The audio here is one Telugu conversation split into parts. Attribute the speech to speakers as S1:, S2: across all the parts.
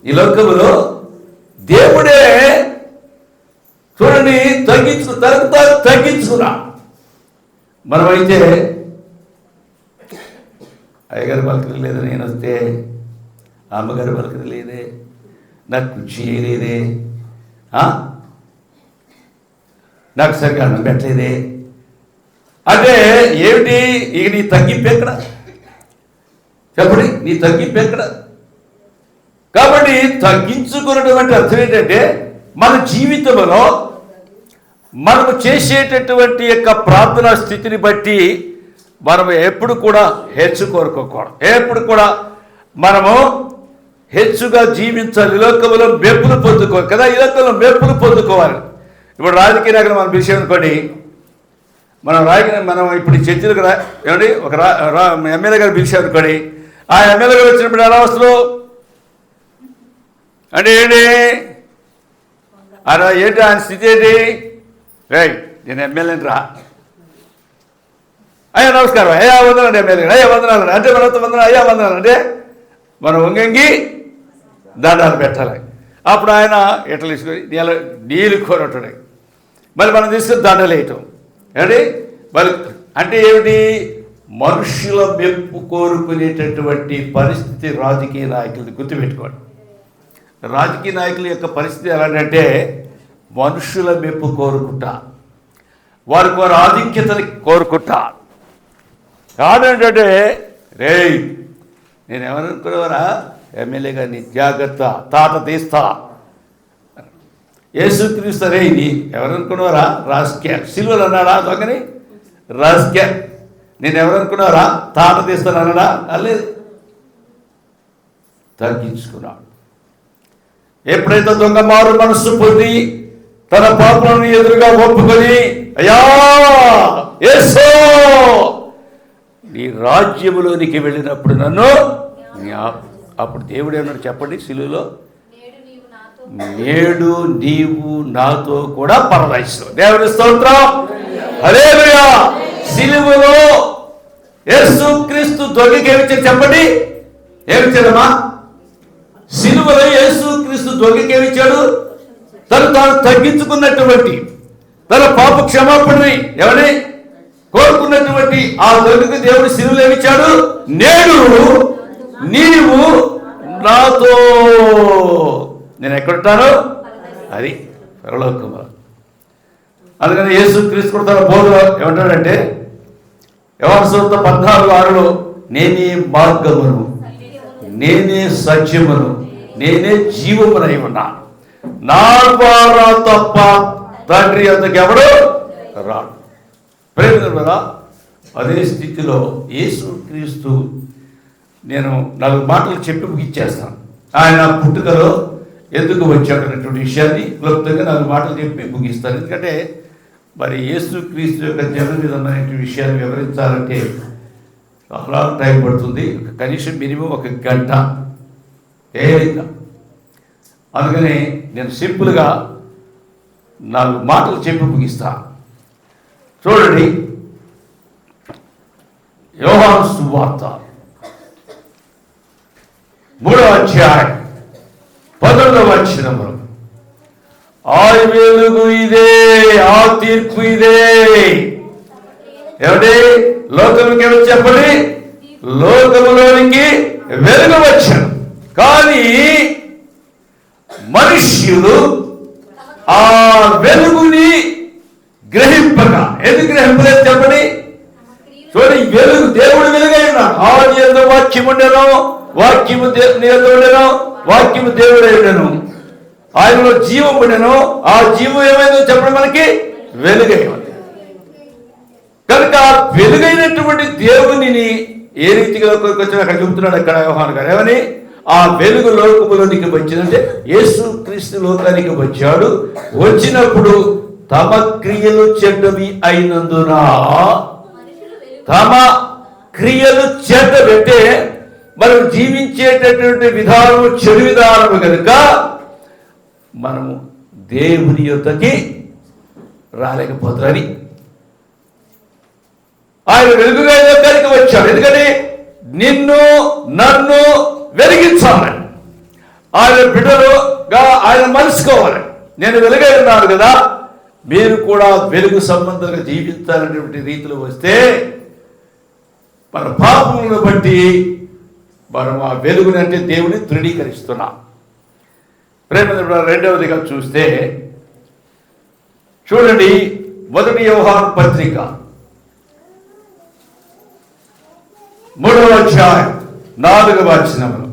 S1: ఈ లోకములో దేవుడే చూడండి తగ్గించుకున్నా. మనమైతే అయ్యగారి పలకరి లేదా, నేను వస్తే అమ్మగారి పలకరి లేదే, నాకు కుర్చీ లేదే, నాకు సరిగ్గా అన్నం పెట్టలేదే అంటే ఏమిటి? ఇక నీ తగ్గింపు ఎక్కడ చెప్పండి? నీ తగ్గింపు ఎక్కడ? కాబట్టి తగ్గించుకున్నటువంటి అర్థం ఏంటంటే మన జీవితంలో మనము చేసేటటువంటి యొక్క ప్రార్థనా స్థితిని బట్టి మనము ఎప్పుడు కూడా హెచ్చు కోరుకోకూడదు. ఎప్పుడు కూడా మనము హెచ్చుగా జీవించాలి. ఈ లోకంలో మెప్పులు పొందుకోవాలి కదా, ఈ లోకంలో మెప్పులు పొందుకోవాలి. ఇప్పుడు రాజకీయ నాయకులు మనం పిలిచాం అనుకోండి, మనం ఇప్పుడు చర్చలకు ఏమండి ఒక ఎమ్మెల్యే గారు పిలిచాం అనుకోండి, ఆ ఎమ్మెల్యే గారు వచ్చినప్పుడు ఎలా వస్తారు అంటే ఏంటి అలా ఏంటి ఆయన స్థితి ఏంటి? నేను ఎమ్మెల్యేని రా, అయ్యా నమస్కారం, అయ్యా వందనండి ఎమ్మెల్యే, అయ్యా వందనాలండి అంటే మనతో వందన, అయ్యా వందనాలు అంటే మనం వంగంగి దండాలు పెట్టాలి. అప్పుడు ఆయన ఎట్లా తీసుకొని నీళ్ళు కోరటం, మళ్ళీ మనం తీసుకొని దండలు వేయటం ఏమండి. మళ్ళీ అంటే ఏమిటి? మనుషుల మెప్పు కోరుకునేటటువంటి పరిస్థితి రాజకీయ నాయకులది. గుర్తుపెట్టుకోండి, రాజకీయ నాయకుల యొక్క పరిస్థితి ఎలాంటంటే మనుషుల మెప్పు కోరుకుంటా, వారి ఆధిక్యతని కోరుకుంటా. కాదంటే నేను ఎవరనుకునేవారా ఎమ్మెల్యే గారిని జాగ్రత్త తాట తీస్తా, యేసుక్రీస్తు రే నీ ఎవరనుకున్నారా రాజకీయ సిల్వలు అన్నాడా దొంగని రాజకీయ, నేను ఎవరనుకున్నారా తాట తీస్తాను అన్నాడా? లేదు, తగ్గించుకున్నాడు. ఎప్పుడైతే దొంగ మారు మనస్సు పొంది తన పాపలను ఎదురుగా ఒప్పుకొని అయ్యా యేసూ నీ రాజ్యములోనికి వెళ్ళినప్పుడు నన్ను అప్పుడు దేవుడు ఏమన్నాడు చెప్పండి సిలువలో? నేడు నీవు నాతో కూడా పరదేశం. దేవుని స్తోత్రం, హల్లెలూయా. సిలువలో యేసుక్రీస్తు దొంగకి ఏమిచ్చాడు చెప్పండి? ఏమిచ్చాడమ్మా? సిలువలో యేసుక్రీస్తు దొంగకి ఏమిచ్చాడు? తాను తగ్గించుకున్నటువంటి తన పాప క్షమాపణని ఎవరి కోరుకున్నటువంటి ఆ దొంగకి దేవుడు సిలువలో ఏమిచ్చాడు? నేడు నీవు నాతో, నేను ఎక్కడుంటాను అది పరలోకములో. అందుకని యేసుక్రీస్తు కూడా తన బోధలో ఏమంటాడంటే యోహాను సువార్త 14:6 నేనే మార్గమును, నేనే సత్యమును, నేనే జీవమునై ఉన్నాను, నా ద్వారా తప్ప తండ్రి వద్దకు ఎవడు రాడు. ప్రేమ అదే స్థితిలో యేసుక్రీస్తు నేను 4 మాటలు చెప్పి ముగిచ్చేస్తాను. ఆయన పుట్టుకలో ఎందుకు వచ్చాడు అనేటువంటి విషయాన్ని క్లుప్తంగా 4 మాటలు చెప్పి ముగిస్తాను. ఎందుకంటే మరి యేసుక్రీస్తు యొక్క జన్మదినం అనేటువంటి విషయాన్ని వివరించాలంటే చాలా టైం పడుతుంది, కనీసం మినిమం 1 గంట ఏదైనా. అందుకని నేను సింపుల్గా 4 మాటలు చెప్పి ముగిస్తాను. చూడండి, యోహాను సువార్త 3వ అధ్యాయం 11వ వచనములో ఆ వెలుగు ఇదే, ఆ తీర్పు ఇదే. ఏమంటే లోకముకి ఏమో చెప్పండి, లోకములోనికి వెలుగు వచ్చాను, కానీ మనుష్యులు ఆ వెలుగుని గ్రహింపగా. ఎందుకు గ్రహింపలేదు చెప్పండి? చూడండి, వెలుగు దేవుడు వెలుగైనా ఆది యందు వాక్యము ఉండెను, వాక్యము దేవుని యందు ఉండెను, వాక్యము దేవుడై ఉండెను, ఆయనలో జీవం ఉండెను, ఆ జీవం ఏమైందో చెప్పడం మనకి వెలుగై ఉంది. కనుక వెలుగైనటువంటి దేవునిని ఏ రీతిగా వచ్చాడు అక్కడ చెబుతున్నాడు అక్కడ యోహాను గారు. ఏమని? ఆ వెలుగు లోకములోనికి వచ్చిందంటే యేసుక్రీస్తు లోకానికి వచ్చాడు. వచ్చినప్పుడు తమ క్రియలు చెడ్డవి అయినందున, తమ క్రియలు చెడ్డబెట్టే మనం జీవించేటటువంటి విధానం చెడు విధానము కనుక మనము దేవుని యొద్దకి రాలేకపోతారని ఆయన వెలుగుగా లోకానికి వచ్చాడు. ఎందుకని? నిన్ను నన్ను వెలిగించాలని. ఆయన బిడ్డలుగా ఆయన మలుసుకోవాలి. నేను వెలుగై ఉన్నాను కదా, మీరు కూడా వెలుగు సంబంధంగా జీవించాలనేటువంటి రీతిలో వస్తే మన పాపములను బట్టి మనం ఆ వెలుగుని అంటే దేవుని తృణీకరిస్తున్నాం. ప్రేమ రెండవదిగా చూస్తే చూడండి, 1 యోహాను పత్రిక 3వ అధ్యాయం 4వ వచనములో,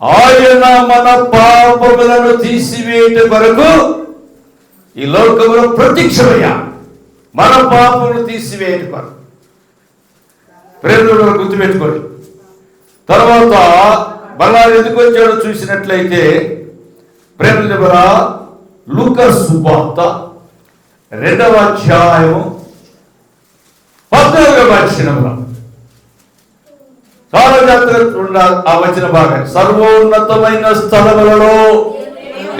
S1: ఆయన మన పాపములను తీసివేయట వరకు ఈ లోకములో ప్రత్యక్షమయ్యా. మన పాపములను తీసివేయట వరకు. ప్రేమలో గుర్తుపెట్టుకోండి. తర్వాత మళ్ళా ఎందుకు వచ్చాడో చూసినట్లయితే ప్రేమ లూకా సువార్త 2వ అధ్యాయం 14వ వచనంలో చాలా జాగ్రత్తగా ఆ వచన భాగం, సర్వోన్నతమైన స్థలములలో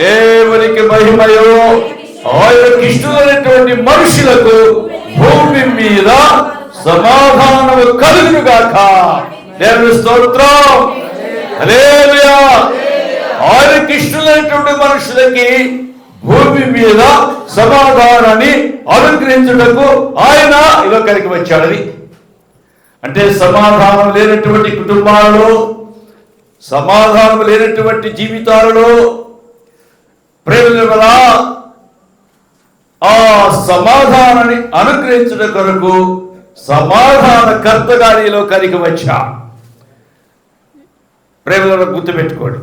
S1: దేవునికి మహిమయో ఆయనకి ఇష్టమైనటువంటి మనుషులకు భూమి మీద సమాధానము కలుగును గాక. దేవుని స్తోత్రం, హల్లెలూయా. ఆయనకి ఇష్టమైనటువంటి మనుషులకి భూమి మీద సమాధానాన్ని అనుగ్రహించుటకు ఆయన ఈ లోకానికి వచ్చాడని. అంటే సమాధానం లేనటువంటి కుటుంబాలలో, సమాధానం లేనటువంటి జీవితాలలో ప్రేమ వల్ల ఆ సమాధానాన్ని అనుగ్రహించడం కొరకు సమాధానకర్తగా ఈ లోకానికి వచ్చా. ప్రేమలో గుర్తుపెట్టుకోండి,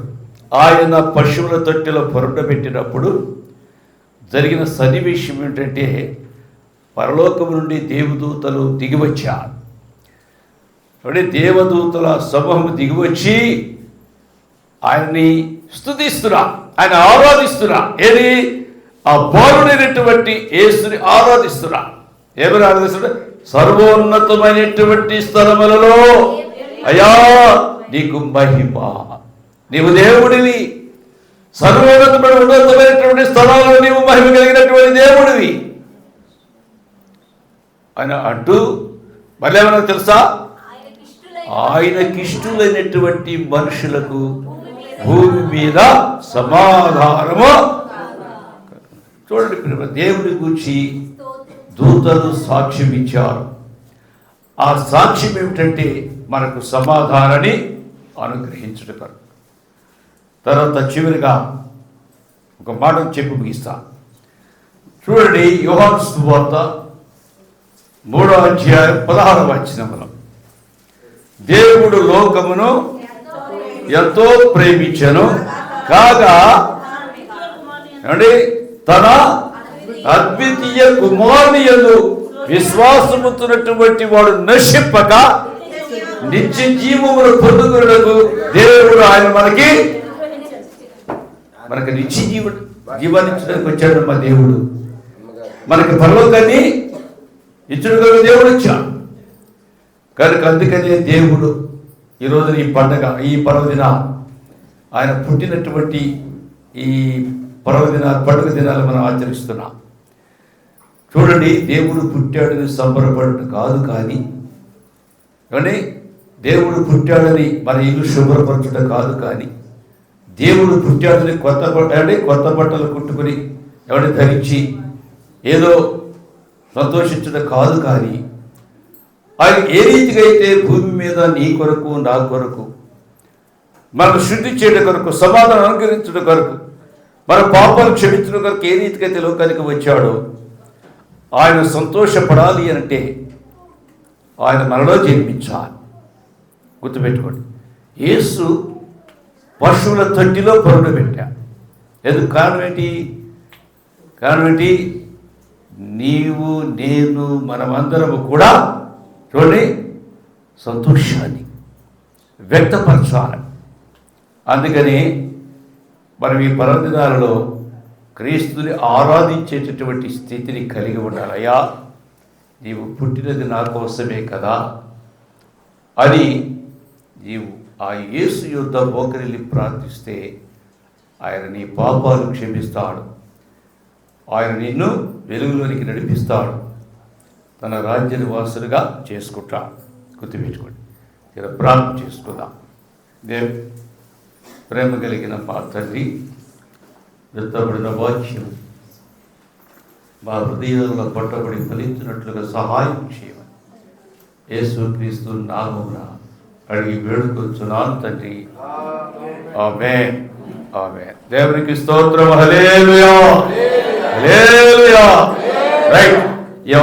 S1: ఆయన పశువుల తొట్టెలో పొరబెట్టినప్పుడు జరిగిన సన్నివేశం ఏంటంటే, పరలోకం నుండి దేవదూతలు దిగివచ్చారు. అంటే దేవదూతల సమూహం దిగివచ్చి ఆయన్ని స్తుతిస్తున్నా, ఆయన ఆరాధిస్తున్నా. ఏది? ఆ బాలుడైనటువంటి యేసుని ఆరాధిస్తున్నా. ఏమని ఆరాధిస్తున్నా? సర్వోన్నతమైనటువంటి స్థలములలో అయ్యా నీకు మహిమ, నీవు దేవుడివి, ఉన్నతమైనటువంటి స్థలాలలో నీవు మహిమ కలిగినటువంటి దేవుడివి ఆయన అంటూ మళ్ళీ ఏమన్నా తెలుసా? ఆయనకిష్టులైనటువంటి మనుషులకు భూమి మీద సమాధానము. చూడండి, దేవుడి గురించి దూతలు సాక్ష్యం ఇచ్చారు. ఆ సాక్ష్యం ఏమిటంటే మనకు సమాధానాన్ని అనుగ్రహించడం. తర్వాత చివరిగా ఒక మాట చెప్పి ముగిస్తా. చూడండి, యోహాను సువార్త 3వ అధ్యాయం 16వ వచనములో, దేవుడు లోకమును ఎంతో ప్రేమించెను కాగా తన అద్వితీయ కుమారుని యందు విశ్వాసముతున్నటువంటి వాడు నశింపక నిత్య జీవమును పొందుకున్నకు దేవుడు ఆయన మనకి నిత్య జీవాన్ని ఇచ్చడానికి వచ్చాడు. మా దేవుడు మనకి పరలోకాన్ని ఇచ్చుడుగా దేవుడు ఇచ్చాడు కనుక అందుకనే దేవుడు ఈరోజు ఈ పండగ, ఈ పర్వదిన, ఆయన పుట్టినటువంటి ఈ పండుగ దినాలు మనం ఆచరిస్తున్నాం. చూడండి, దేవుడు పుట్టాడని సంబరపడటం కాదు, కానీ దేవుడు పుట్టాడని మన ఇల్లు శుభ్రపరచడం కాదు, కానీ దేవుడు పుట్టాడని కొత్త బట్టలు కుట్టుకుని ధరించి ఏదో సంతోషించడం కాదు, కానీ ఆయన ఏ రీతిగా అయితే భూమి మీద నీ కొరకు నా కొరకు మనకు శుద్ధి చేయడం కొరకు, సమాధానం అనుగ్రహించడం కొరకు, మన పాపాలు క్షమించడం కొరకు ఏ రీతిగా అయితే లోకానికి వచ్చాడో ఆయన సంతోషపడాలి అంటే ఆయన మనలో జన్మించాలి. గుర్తుపెట్టుకోండి, యేసు పశువుల తొట్టిలో పరుండబెట్టాడు. ఎందుకు? కారణం ఏంటి? నీవు నేను మనమందరము కూడా చూడండి సంతోషాన్ని వ్యక్తపరచాలి. అందుకని మనం ఈ పర్వదినాలలో క్రీస్తుని ఆరాధించేటటువంటి స్థితిని కలిగి ఉండాలి. అయ్యా, నీవు పుట్టినది నా కోసమే కదా అని నీవు ఆ యేసు యొద్ద మోకరిల్లి ప్రార్థిస్తే ఆయన నీ పాపాలు క్షమిస్తాడు. ఆయన నిన్ను వెలుగులోనికి నడిపిస్తాడు, తన రాజ్య నివాసులుగా చేసుకుంటాడు. గుర్తుపెట్టుకోండి. ఇలా ప్రార్థన చేసుకుందాం. ప్రేమ కలిగిన మా తండ్రి, విత్తబడిన వాక్యం మా హృదయంలో పట్టబడి ఫలించినట్లుగా సహాయం చేయమని యేసుక్రీస్తు నామమున అడిగి వేడుకొచ్చున్నాను తండ్రి. ఆమేన్. ఆమేన్. దేవునికి స్తోత్రం. హల్లెలూయా. హల్లెలూయా. రైట్. ఈ